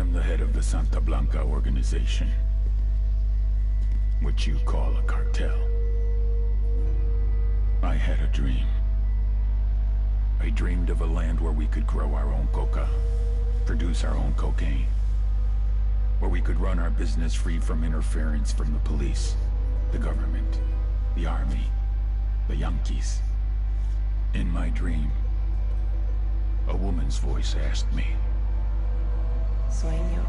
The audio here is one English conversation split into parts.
I'm the head of the Santa Blanca organization, which you call a cartel. I had a dream. I dreamed of a land where we could grow our own coca, produce our own cocaine, where we could run our business free from interference from the police, the government, the army, the Yankees. In my dream, a woman's voice asked me, Sueño,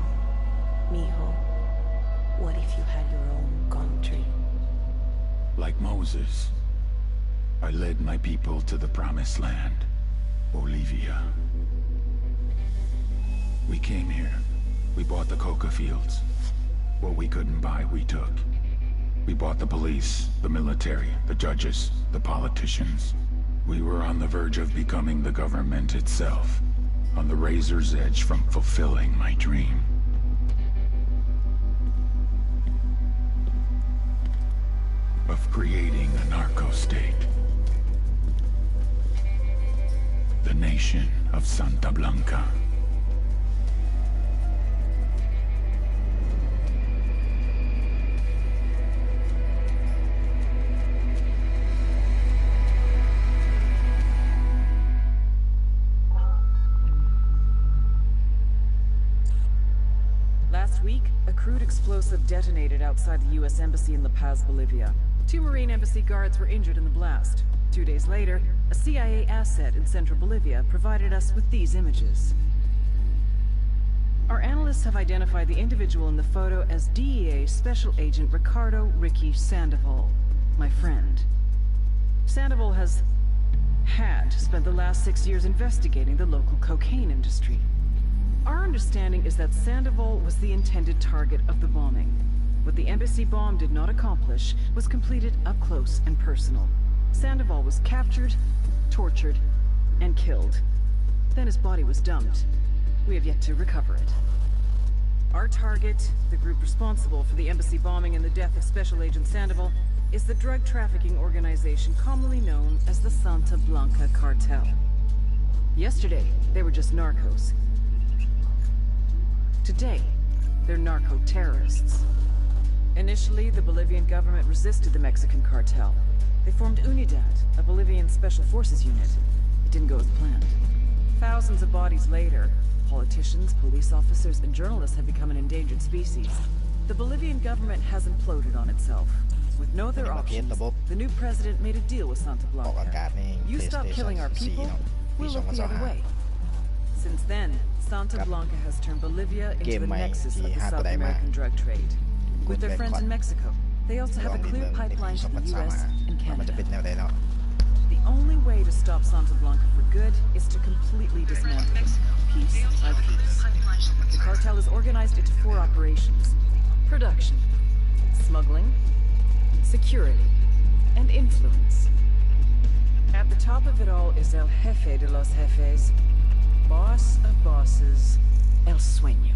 mijo, what if you had your own country? like Moses, I led my people to the promised land, Bolivia. We came here. We bought the coca fields. What we couldn't buy, we took. We bought the police, the military, the judges, the politicians. We were on the verge of becoming the government itself, on the razor's edge from fulfilling my dream. Of creating a narco-state. The nation of Santa Blanca. Last week, a crude explosive detonated outside the U.S. Embassy in La Paz, Bolivia. 2 Marine Embassy guards were injured in the blast. 2 days later, a CIA asset in central Bolivia provided us with these images. Our analysts have identified the individual in the photo as DEA Special Agent Ricardo Ricky Sandoval, my friend. Sandoval had spent the last 6 years investigating the local cocaine industry. Our understanding is that Sandoval was the intended target of the bombing. What the embassy bomb did not accomplish was completed up close and personal. Sandoval was captured, tortured, and killed. Then his body was dumped. We have yet to recover it. Our target, the group responsible for the embassy bombing and the death of Special Agent Sandoval, is the drug trafficking organization commonly known as the Santa Blanca Cartel. Yesterday, they were just narcos. Today, they're narco-terrorists. Initially, the Bolivian government resisted the Mexican cartel. They formed UNIDAD, a Bolivian special forces unit. It didn't go as planned. Thousands of bodies later, politicians, police officers, and journalists have become an endangered species. The Bolivian government has imploded on itself. With no other options, the new president made a deal with Santa Blanca. You stop killing our people, we'll look the other way. Since then, Santa Blanca has turned Bolivia into the nexus of the South American drug trade. With their friends in Mexico, they also have a clear pipeline to the US and Canada. The only way to stop Santa Blanca for good is to completely dismantle them, piece by piece. The cartel is organized into 4 operations: production, smuggling, security, and influence. At the top of it all is El Jefe de los Jefes, boss of bosses, El Sueño.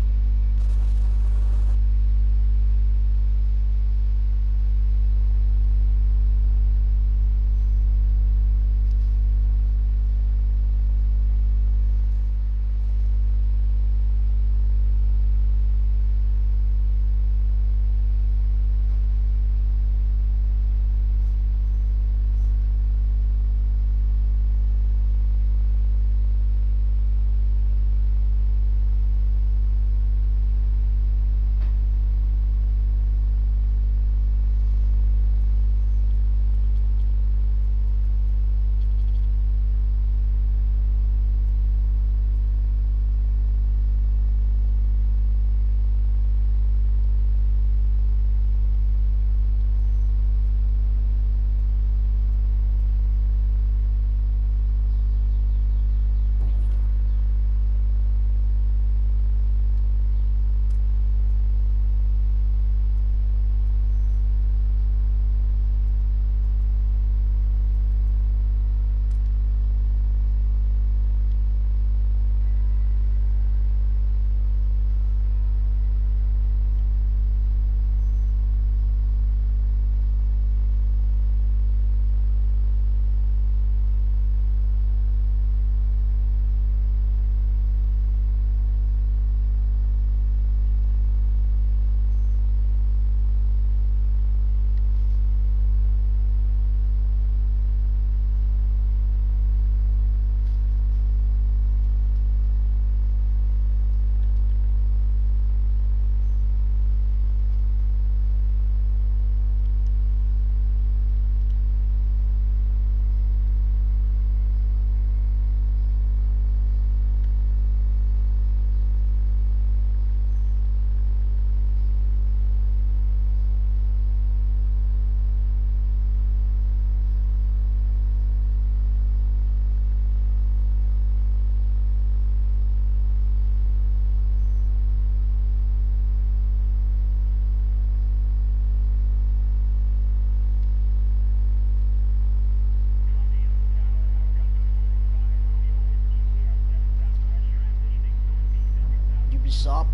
shop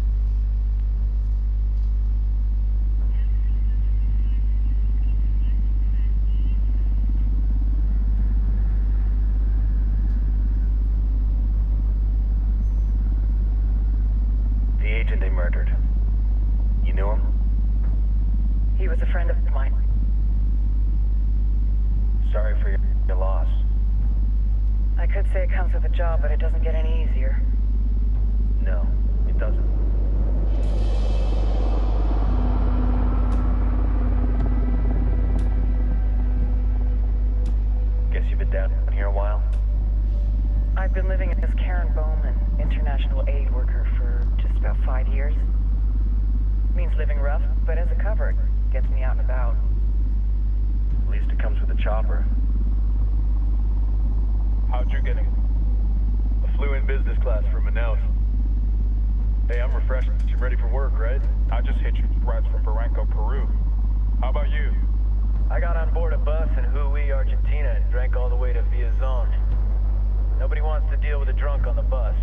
The agent they murdered. You knew him? He was a friend of mine. Sorry for your loss. I could say it comes with a job, but it doesn't get any easier. No, it doesn't. Guess you've been down here a while? I've been living as Karen Bowman, international aid worker, for just about 5 years. Means living rough, but as a cover, it gets me out and about. At least it comes with a chopper. How'd you get him? I flew in business class from Manaus. Hey, I'm refreshed. You ready for work, right? I just hitched rides from Barranco, Peru. How about you? I got on board a bus in Hui, Argentina, and drank all the way to Villazon. Nobody wants to deal with a drunk on the bus.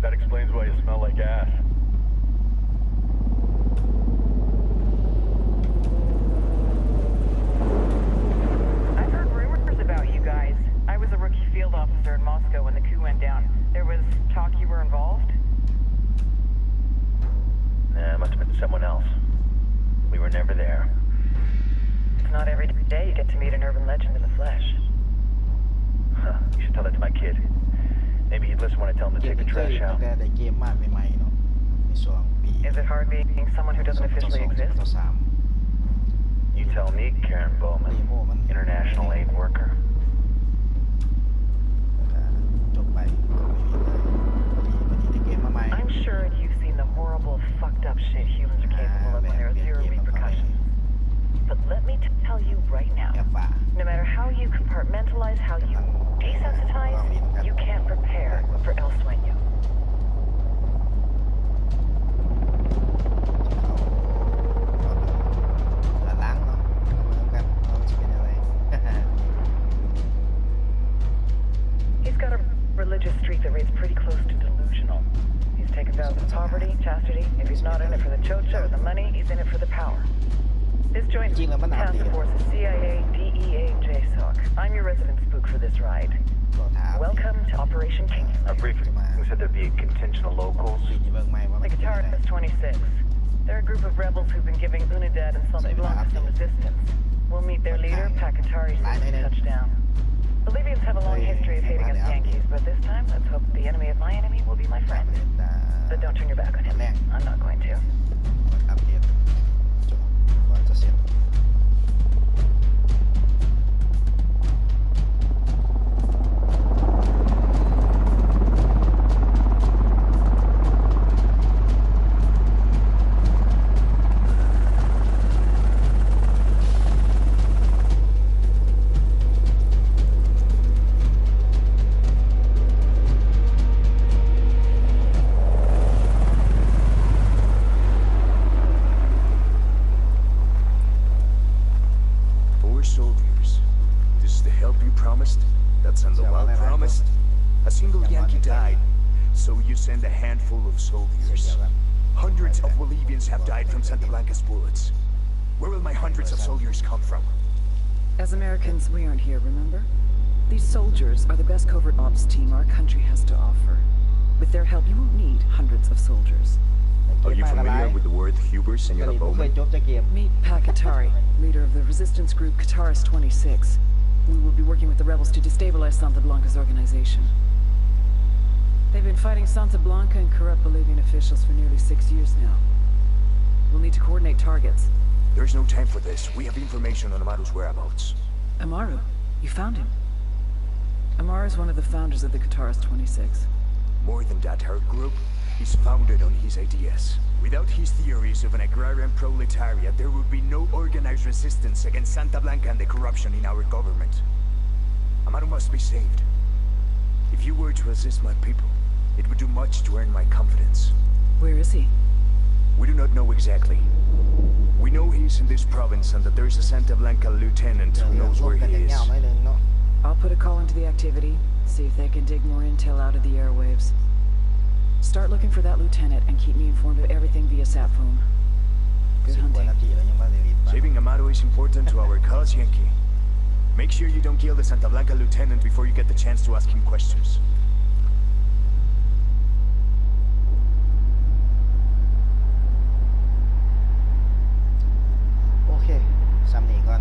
That explains why you smell like ass. I've heard rumors about you guys. I was a rookie field officer in Moscow when the coup went down. There was talk you were involved? Nah, it must have been someone else. We were never there. It's not every day you get to meet an urban legend in the flesh. Huh, you should tell that to my kid. Maybe he'd listen when I tell him to เกม take the ไม่เคย trash ตั้ง out. แต่เกมมากใหม่ๆเนาะในช่วงปี Is it hard being someone who doesn't officially 2022 exist? 2023 You tell me, Karen Bowman, international aid worker. จบไปวันนี้ได้เกมมาใหม่ I'm sure you've seen the horrible, fucked up shit humans are capable of when there are zero repercussions. But let me tell you right now, แอปฟ้า no matter how you compartmentalize, how you desensitize, you can't prepare for El Sueño. ละล้างเนาะเหมือนกันเราจะเป็นอะไร He's got a religious streak that rates pretty close to delusional. He's taken vows of poverty, chastity. If he's not in it for the chocha or the money, he's in it for the power. This joint task force is CIA, DEA, JSOC. I'm your resident spook for this ride. ก็ถาม Welcome to Operation Kingsley. A briefing said there'd be a contingent of locals. ปีนี้เบิ่งใหม่ว่ามั The นจะเป็นอะไร Guitarist 26. They're a group of rebels who've been giving Unidad and Santa Blanca some resistance. We'll meet their leader, Pakatari, since we touch down. Bolivians have a long history of hating us Yankees, but this time, let's hope the enemy of my enemy will be my friend. But don't turn your back on him. I'm not going to. อัปเดตจบก่อนจะเสร็จ Four soldiers. This is the help you promised? That Sandoval promised? A single Yankee died, so you send a handful of soldiers. Hundreds of Bolivians have died from Santa Blanca's bullets. Where will my hundreds of soldiers come from? As Americans, we aren't here, remember? These soldiers are the best covert ops team our country has to offer. With their help, you won't need hundreds of soldiers. Are you familiar with the word Huber, กะ Senora หรี่ผมเคย Bowman? จบจากเกม Meet Pakatari, leader of the resistance group Guitarist 26. We will be working with the rebels to destabilize Santa Blanca's organization. They've been fighting Santa Blanca and corrupt Bolivian officials for nearly 6 years now. We'll need to coordinate targets. There's no time for this. We have information on Amaru's whereabouts. Amaru, you found him. Amaru is one of the founders of the Guitarist 26. More than that, her group is founded on his ideas. Without his theories of an agrarian proletariat, there would be no organized resistance against Santa Blanca and the corruption in our government. Amaru must be saved. If you were to assist my people, it would do much to earn my confidence. Where is he? We do not know exactly. We know he's in this province and that there is a Santa Blanca lieutenant who knows รว where มกัน he อย่าง is. ยาวหน่อยหนึงเนาะ I'll put a call into the activity, see if they can dig more intel out of the airwaves. Start looking for that lieutenant and keep me informed of everything via sat phone. Good 10 กว่า hunting. นาทีแล้วยังมาเรียนบ้าง Saving Amado is important to our cause, Yankee. Make sure you don't kill the Santa Blanca lieutenant before you get the chance to ask him questions. โอเคซ้ำนี้ก่อน